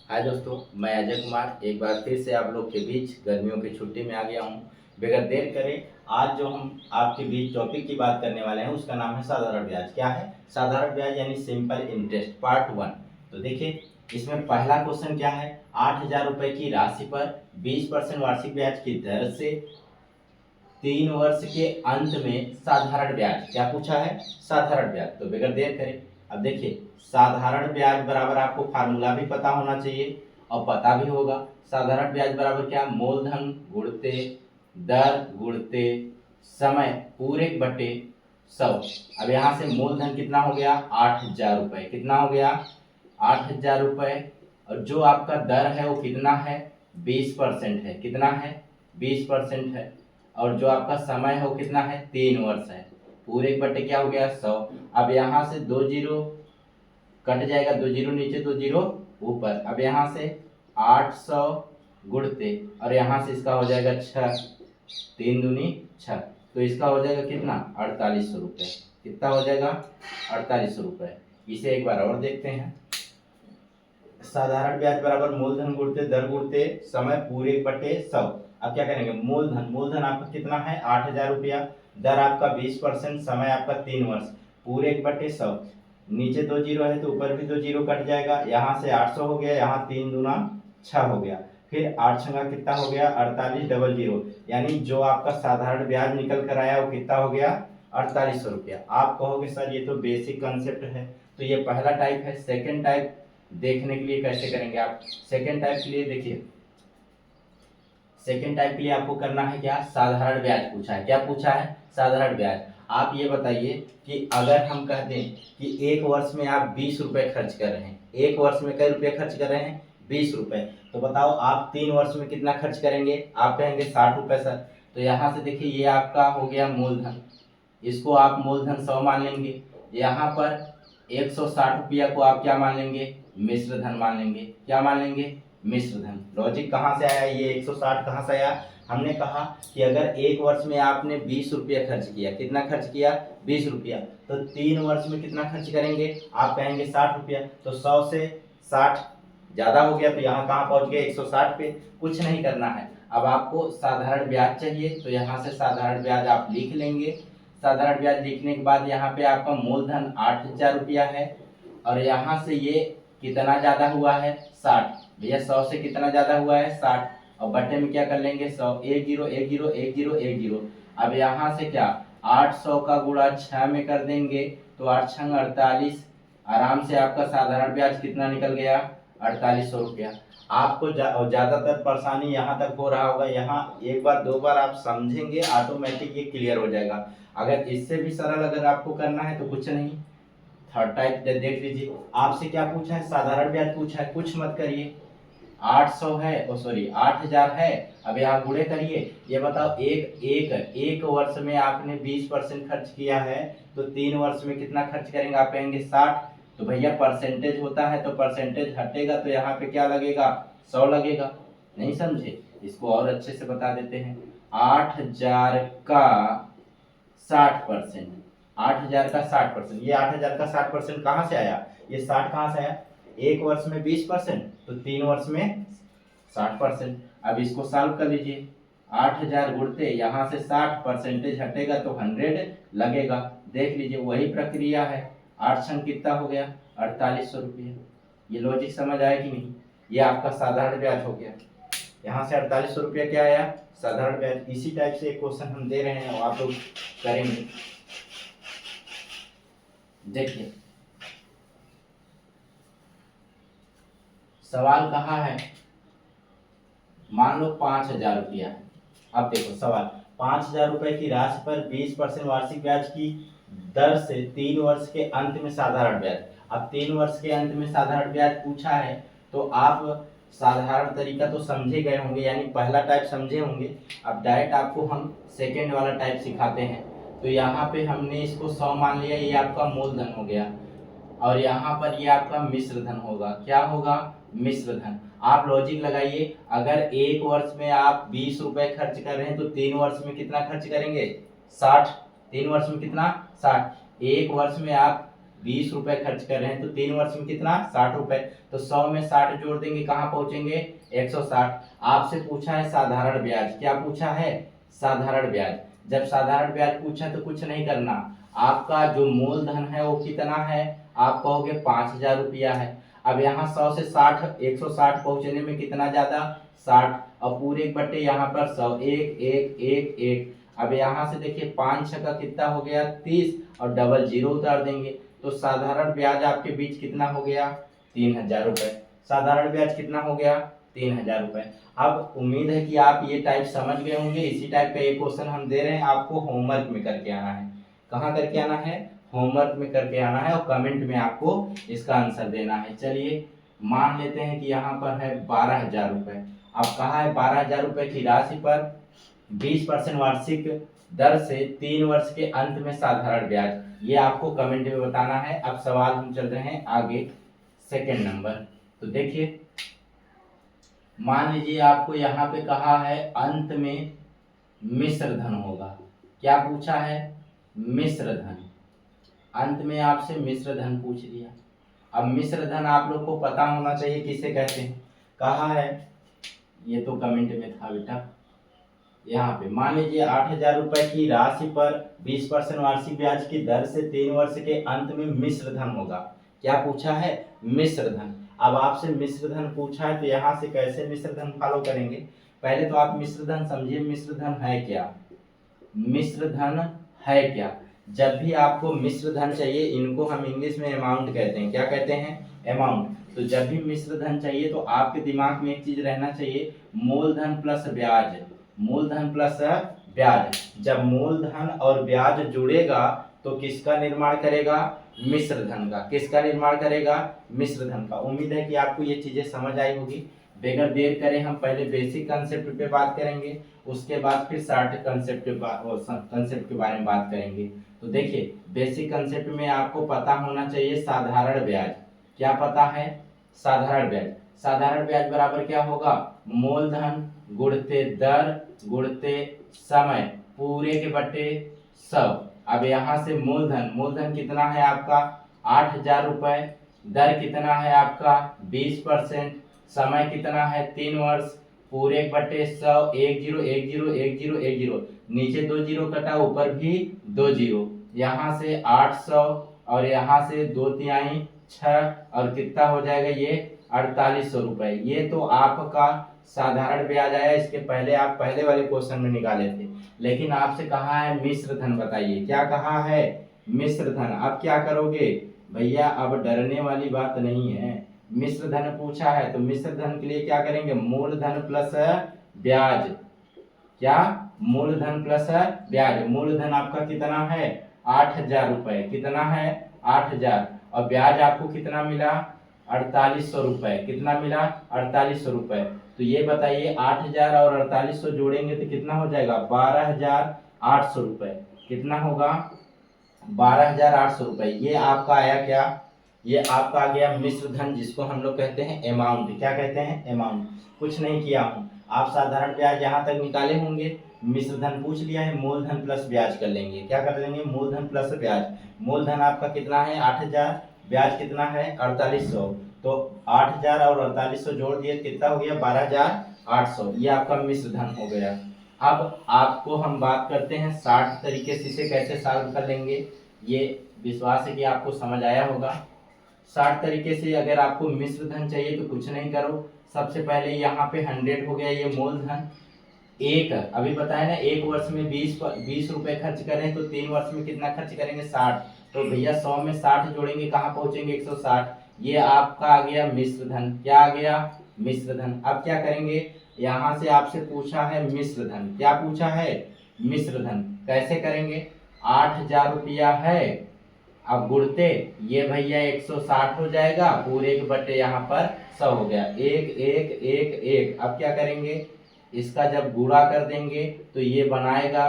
हाय दोस्तों, मैं अजय कुमार एक बार फिर से आप लोग के बीच गर्मियों की छुट्टी में आ गया हूँ। बगैर देर करे आज जो हम आपके बीच टॉपिक की बात करने वाले हैं उसका नाम है साधारण ब्याज। क्या है साधारण ब्याज यानी सिंपल इंटरेस्ट पार्ट 1। तो देखिए इसमें पहला क्वेश्चन क्या है, 8,000 रुपये की राशि पर 20% वार्षिक ब्याज की दर से 3 वर्ष के अंत में साधारण ब्याज। क्या पूछा है? साधारण ब्याज। तो बगैर देर करें अब देखिए साधारण ब्याज बराबर आपको फार्मूला भी पता होना चाहिए और पता भी होगा। साधारण ब्याज बराबर क्या? मूलधन गुणते दर गुणते समय पूरे बटे 100। अब यहाँ से मूलधन कितना हो गया? 8,000 रुपये। कितना हो गया? 8,000 रुपये। और जो आपका दर है वो कितना है? 20% है। कितना है? 20% है। और जो आपका समय है वो कितना है? 3 वर्ष है। पूरे बटे क्या हो गया? 100। अब यहाँ से 2 जीरो कट जाएगा, 2 जीरो नीचे 2 जीरो ऊपर। अब यहाँ से 800 गुणते और यहाँ से इसका हो जाएगा 6, 3 दूनी 6। तो इसका हो जाएगा कितना? 4,800 रुपये। कितना हो जाएगा? 4,800 रुपये। इसे एक बार और देखते हैं। साधारण ब्याज बराबर मूलधन गुणते दर गुणते समय पूरे बटे 100। अब क्या करेंगे? मूलधन आपका कितना है? 8,000 रुपया। दर आपका 20%, समय आपका 3 वर्ष, पूरे बटे 100। नीचे 2 जीरो है तो ऊपर भी 2 जीरो कट जाएगा। यहाँ से 800 हो गया, यहाँ 3 दूना 6 हो गया। फिर 8 छंगा कितना हो गया? 48 डबल जीरो। यानी जो आपका साधारण ब्याज निकल कर आया वो कितना हो गया? 4,800 रुपया। आप कहोगे सर ये तो बेसिक कंसेप्ट है। तो ये पहला टाइप है। सेकेंड टाइप देखने के लिए कैसे करेंगे आप? सेकेंड टाइप के लिए देखिए, सेकेंड टाइप के लिए आपको करना है क्या? साधारण ब्याज पूछा है। क्या पूछा है? साधारण ब्याज। आप ये बताइए कि अगर हम कह दें कि 1 वर्ष में आप 20 रुपये खर्च कर रहे हैं, 1 वर्ष में कई रुपये खर्च कर रहे हैं? 20 रुपये। तो बताओ आप 3 वर्ष में कितना खर्च करेंगे? आप कहेंगे 60 रुपये सर। तो यहाँ से देखिए ये आपका हो गया मूलधन, इसको आप मूलधन 100 मान लेंगे। यहाँ पर 160 रुपया को आप क्या मान लेंगे? मिश्र धन मान लेंगे। क्या मान लेंगे? मिश्र धन। लॉजिक कहाँ से आया? ये 160 कहाँ से आया? हमने कहा कि अगर 1 वर्ष में आपने 20 रुपया खर्च किया, कितना खर्च किया? 20 रुपया। तो 3 वर्ष में कितना खर्च करेंगे? आप कहेंगे 60 रुपया। तो 100 से 60 ज़्यादा हो गया तो यहाँ कहाँ पहुँच गए? 160 पे। कुछ नहीं करना है। अब आपको साधारण ब्याज चाहिए तो यहाँ से साधारण ब्याज आप लिख लेंगे। साधारण ब्याज लिखने के बाद यहाँ पे आपका मूलधन 8,000 रुपया है और यहाँ से ये कितना ज़्यादा हुआ है? 60। भैया 100 से कितना ज़्यादा हुआ है? 60। और बटे में क्या कर लेंगे? 100। 1 जीरो 1 जीरो 1 जीरो 1 जीरो। अब यहाँ से क्या 800 का गुणा 6 में कर देंगे तो 8 छंग 48। आराम से आपका साधारण ब्याज कितना निकल गया? 4,800 रुपया। आपको ज़्यादातर परेशानी यहाँ तक हो रहा होगा। यहाँ एक बार दो बार आप समझेंगे ऑटोमेटिक ये क्लियर हो जाएगा। अगर इससे भी सरल अगर आपको करना है तो कुछ नहीं, थर्ड टाइप देख लीजिए। आपसे क्या पूछा है? साधारण ब्याज पूछा है। कुछ मत करिए, 800 है, ओ सॉरी 8,000 है। अब यहाँ गुणे करिए। ये बताओ एक वर्ष में आपने 20% खर्च किया है तो 3 वर्ष में कितना खर्च करेंगे? आप कहेंगे 60। तो भैया परसेंटेज होता है तो परसेंटेज हटेगा तो यहाँ पे क्या लगेगा? 100 लगेगा। नहीं समझे? इसको और अच्छे से बता देते हैं। 8,000 का 60%। 8,000 का 60%। ये 8,000 का 60% कहाँ से आया? ये 60 कहाँ से आया? 1 वर्ष में 20% तो 3 वर्ष में 60%। अब इसको सॉल्व कर लीजिए। 8,000 गुणते यहाँ से 60 परसेंटेज हटेगा तो 100 लगेगा। देख लीजिए वही प्रक्रिया है। 8 छंग कितना हो गया? 4,800 रुपये। ये लॉजिक समझ आया कि नहीं? ये आपका साधारण ब्याज हो गया। यहाँ से 4,800 रुपया क्या आया? साधारण ब्याज। इसी टाइप से एक क्वेश्चन हम दे रहे हैं और आप लोग करेंगे। देखिए सवाल कहाँ है? मान लो 5,000 रुपया है। अब देखो सवाल, 5,000 रुपये की राशि पर 20% वार्षिक ब्याज की दर से 3 वर्ष के अंत में साधारण ब्याज। अब 3 वर्ष के अंत में साधारण ब्याज पूछा है तो आप साधारण तरीका तो समझे गए होंगे, यानी पहला टाइप समझे होंगे। अब डायरेक्ट आपको हम सेकेंड वाला टाइप सिखाते हैं। तो यहाँ पे हमने इसको 100 मान लिया, ये आपका मूलधन हो गया और यहाँ पर ये आपका मिश्र धन होगा। क्या होगा? मिश्र धन। आप लॉजिक लगाइए, अगर 1 वर्ष में आप 20 रुपए खर्च कर रहे हैं तो 3 वर्ष में कितना खर्च करेंगे? 60। 3 वर्ष में कितना? 60। 1 वर्ष में आप 20 रुपए खर्च कर रहे हैं तो 3 वर्ष में कितना 60 रुपए, तो 100 में 60 जोड़ देंगे कहाँ पहुंचेंगे 160। आपसे पूछा है साधारण ब्याज, क्या पूछा है साधारण ब्याज। जब साधारण ब्याज पूछा तो कुछ नहीं करना, आपका जो मूलधन है वो कितना है, आप कहोगे 5000 रुपया है। अब यहाँ 100 से 60 160 पहुंचने में कितना ज्यादा 60, और पूरे एक बट्टे यहाँ पर 100 1 1 1 1। अब यहाँ से देखिए 5 का कितना हो गया 30 और डबल जीरो उतार देंगे, तो साधारण ब्याज आपके बीच कितना हो गया 3000 रुपए। साधारण ब्याज कितना हो गया 3000 रुपए। अब उम्मीद है कि आप ये टाइप समझ गए होंगे। इसी टाइप का एक क्वेश्चन हम दे रहे हैं, आपको होमवर्क में करके आना है। कहाँ करके आना है, होमवर्क में करके आना है, और कमेंट में आपको इसका आंसर देना है। चलिए मान लेते हैं कि यहाँ पर है 12000 रुपए। अब कहा है 12000 रुपए की राशि पर 20% वार्षिक दर से 3 वर्ष के अंत में साधारण ब्याज, ये आपको कमेंट में बताना है। अब सवाल हम चल रहे हैं आगे, सेकंड नंबर। तो देखिए मान लीजिए आपको यहाँ पे कहा है अंत में मिश्र धन होगा। क्या पूछा है मिश्र धन, अंत में आपसे मिश्र धन पूछ लिया। अब मिश्र धन आप लोग को पता होना चाहिए किसे कहते हैं, कहा है ये तो कमेंट में था बेटा। यहाँ पे मान लीजिए 8000 रुपए की राशि पर 20% वार्षिक ब्याज की दर से 3 वर्ष के अंत में मिश्र धन होगा। क्या पूछा है मिश्र धन। अब आपसे मिश्र धन पूछा है तो यहाँ से कैसे मिश्र धन फॉलो करेंगे, पहले तो आप मिश्र धन समझिए। मिश्र धन है क्या, मिश्र धन है क्या। जब भी आपको मिश्र धन चाहिए, इनको हम इंग्लिश में अमाउंट कहते हैं। क्या कहते हैं अमाउंट। तो जब भी मिश्र धन चाहिए तो आपके दिमाग में एक चीज रहना चाहिए, मूलधन प्लस ब्याज, मूलधन प्लस ब्याज। जब मूलधन और ब्याज जुड़ेगा तो किसका निर्माण करेगा, मिश्र धन का। किसका निर्माण करेगा, मिश्र धन का। उम्मीद है कि आपको ये चीजें समझ आई होगी। बगैर देर करें हम पहले बेसिक कंसेप्ट पे बात करेंगे, उसके बाद फिर शार्ट कंसेप्ट के बारे में बात करेंगे। तो देखिए बेसिक कंसेप्ट में आपको पता होना चाहिए साधारण ब्याज। क्या पता है, साधारण ब्याज। साधारण ब्याज बराबर क्या होगा, मूलधन गुणते दर गुणते समय पूरे के बटे 100। अब यहाँ से मूलधन, मूलधन कितना है आपका 8000 रुपए, दर कितना है आपका 20%, समय कितना है 3 वर्ष, पूरे बटे 100 1 0 1 0 1 0 1 0, नीचे 2 जीरो कटा ऊपर भी 2 जीरो, यहाँ से 800 और यहाँ से 2 तिहाई 6 और कितना हो जाएगा ये 4800 रुपए। ये तो आपका साधारण ब्याज आया। इसके पहले आप पहले वाले क्वेश्चन में निकाले थे, लेकिन आपसे कहा है मिश्र धन बताइए। क्या कहा है मिश्र धन। अब क्या करोगे भैया, अब डरने वाली बात नहीं है। मिश्र धन पूछा है तो मिश्र धन के लिए क्या करेंगे, मूलधन प्लस ब्याज। क्या, मूलधन प्लस ब्याज। मूलधन आपका कितना है 8000 रुपए, कितना है 8000, और ब्याज आपको कितना मिला 4800 रुपए। कितना मिला 4800 रुपए। तो ये बताइए 8000 और 4800 जोड़ेंगे तो कितना हो जाएगा 12800 रुपए। कितना होगा 12800 रुपए। ये आपका आया क्या, ये आपका आ गया मिश्र धन, जिसको हम लोग कहते हैं अमाउंट। क्या कहते हैं अमाउंट। कुछ नहीं किया हूँ, आप साधारण ब्याज यहाँ तक निकाले होंगे, मिश्र धन पूछ लिया है, मूलधन प्लस ब्याज कर लेंगे। क्या कर लेंगे, मूलधन प्लस ब्याज। मूलधन आपका कितना है 8000, ब्याज कितना है 4800, तो 8000 और 4800 जोड़ दिए कितना हो गया 12800। ये आपका मिश्र धन हो गया। अब आपको हम बात करते हैं 60 तरीके से इसे कैसे सॉल्व कर लेंगे। ये विश्वास है कि आपको समझ आया होगा। 60 तरीके से अगर आपको मिश्र धन चाहिए तो कुछ नहीं करो, सबसे पहले यहाँ पे 100 हो गया, ये मूलधन। एक अभी बताया ना, एक वर्ष में 20 रुपए खर्च करें तो 3 वर्ष में कितना खर्च करेंगे 60। तो भैया 100 में 60 जोड़ेंगे कहाँ पहुंचेंगे 160। ये आपका आ गया मिश्र धन। क्या आ गया मिश्र धन। अब क्या करेंगे, यहाँ से आपसे पूछा है मिश्र धन। क्या पूछा है मिश्र धन। कैसे करेंगे, 8000 रुपया है, अब गुणते ये भैया 160 हो जाएगा, पूरे के बटे यहाँ पर 100 हो गया, 1 1 1 1। अब क्या करेंगे, इसका जब गुणा कर देंगे तो ये बनाएगा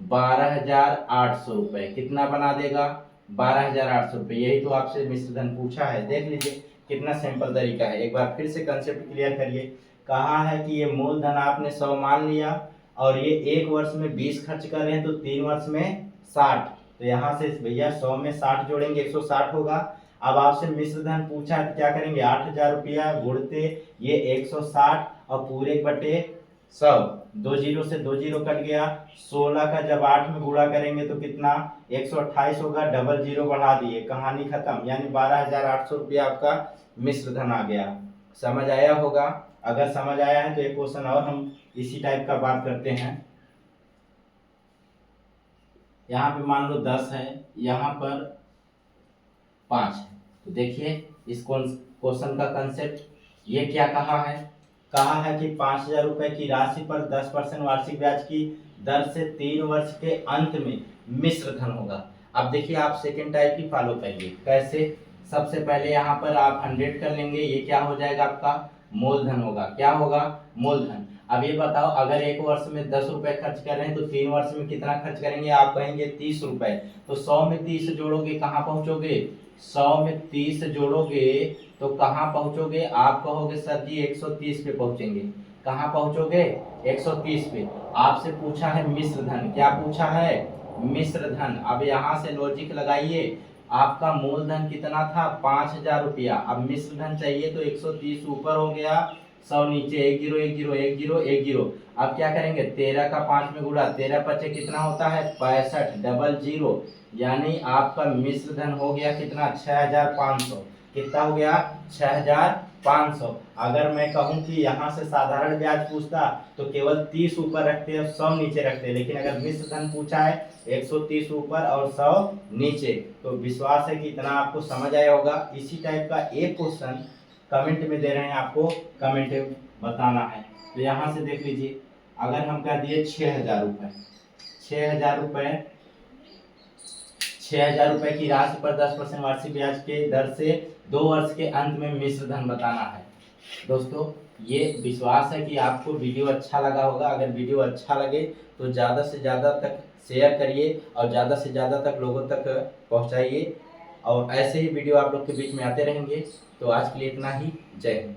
12800 रुपए। कितना बना देगा 12800 रुपए। यही तो आपसे मिश्र धन पूछा है। देख लीजिए कितना सिंपल तरीका है। एक बार फिर से कंसेप्ट क्लियर करिए। कहा है कि ये मूलधन आपने 100 मान लिया और ये एक वर्ष में 20 खर्च कर रहे हैं तो 3 वर्ष में 60। तो यहाँ से भैया 100 में 60 जोड़ेंगे 160 होगा। अब आपसे मिश्र धन पूछा है तो क्या करेंगे, 8000 रुपया गुणते ये 160 और पूरे बटे 100, 2 जीरो से 2 जीरो कट गया। 16 का जब 8 में गुणा करेंगे तो कितना 128 होगा, डबल जीरो बढ़ा दिए, कहानी खत्म। यानी 12,800 रुपया आपका मिश्र धन आ गया। समझ आया होगा? अगर समझ आया है तो एक क्वेश्चन और हम इसी टाइप का बात करते हैं। यहाँ पे मान लो 10 है, यहाँ पर 5 है। तो देखिए इस क्वेश्चन का कंसेप्ट ये क्या कहा है कि 5,000 रुपए की राशि पर 10% वार्षिक ब्याज की दर से 3 वर्ष के अंत में मिश्र धन होगा। अब देखिए आप सेकेंड टाइप की फॉलो करिए। कैसे? सबसे पहले यहाँ पर आप 100 कर लेंगे, ये क्या हो जाएगा आपका मूलधन होगा। क्या होगा? मूलधन। अब ये बताओ अगर एक वर्ष में 10 रुपए खर्च कर रहे हैं तो 3 वर्ष में कितना खर्च करेंगे? आप कहेंगे 30 रुपए। तो 100 में 30 जोड़ोगे कहाँ पहुंचोगे? 100 में 30 जोड़ोगे तो कहाँ पहुंचोगे? आप कहोगे सर जी 130 पे पहुंचेंगे। कहाँ पहुंचोगे? 130 पे। आपसे पूछा है मिश्र धन। क्या पूछा है? मिश्र धन। अब यहाँ से लॉजिक लगाइए, आपका मूलधन कितना था? 5,000 रुपया। अब मिश्र धन चाहिए तो 130 ऊपर हो गया, 100 नीचे, 1 जीरो 1 जीरो 1 जीरो 1 जीरो। अब क्या करेंगे? 13 का 5 में गुणा, 13 पचे कितना होता है? 65, डबल जीरो। यानी आपका मिश्र धन हो गया कितना? 6,500। कितना हो गया? 6,500। अगर मैं कहूं कि यहाँ से साधारण ब्याज पूछता तो केवल 30 ऊपर रखते और 100 नीचे रखते, लेकिन अगर मिश्र धन पूछा है 130 ऊपर और 100 नीचे, तो विश्वास है कि इतना आपको समझ आया होगा। इसी टाइप का एक क्वेश्चन कमेंट में दे रहे हैं, आपको कमेंट में बताना है। तो यहाँ से देख लीजिए, अगर हम कह दिए 6,000 रुपये, 6,000 रुपये, 6,000 रुपये की राशि पर 10% वार्षिक ब्याज के दर से 2 वर्ष के अंत में मिश्र धन बताना है। दोस्तों ये विश्वास है कि आपको वीडियो अच्छा लगा होगा। अगर वीडियो अच्छा लगे तो ज़्यादा से ज़्यादा तक शेयर करिए और ज़्यादा से ज़्यादा तक लोगों तक पहुंचाइए, और ऐसे ही वीडियो आप लोग के बीच में आते रहेंगे। तो आज के लिए इतना ही। जय हिंद।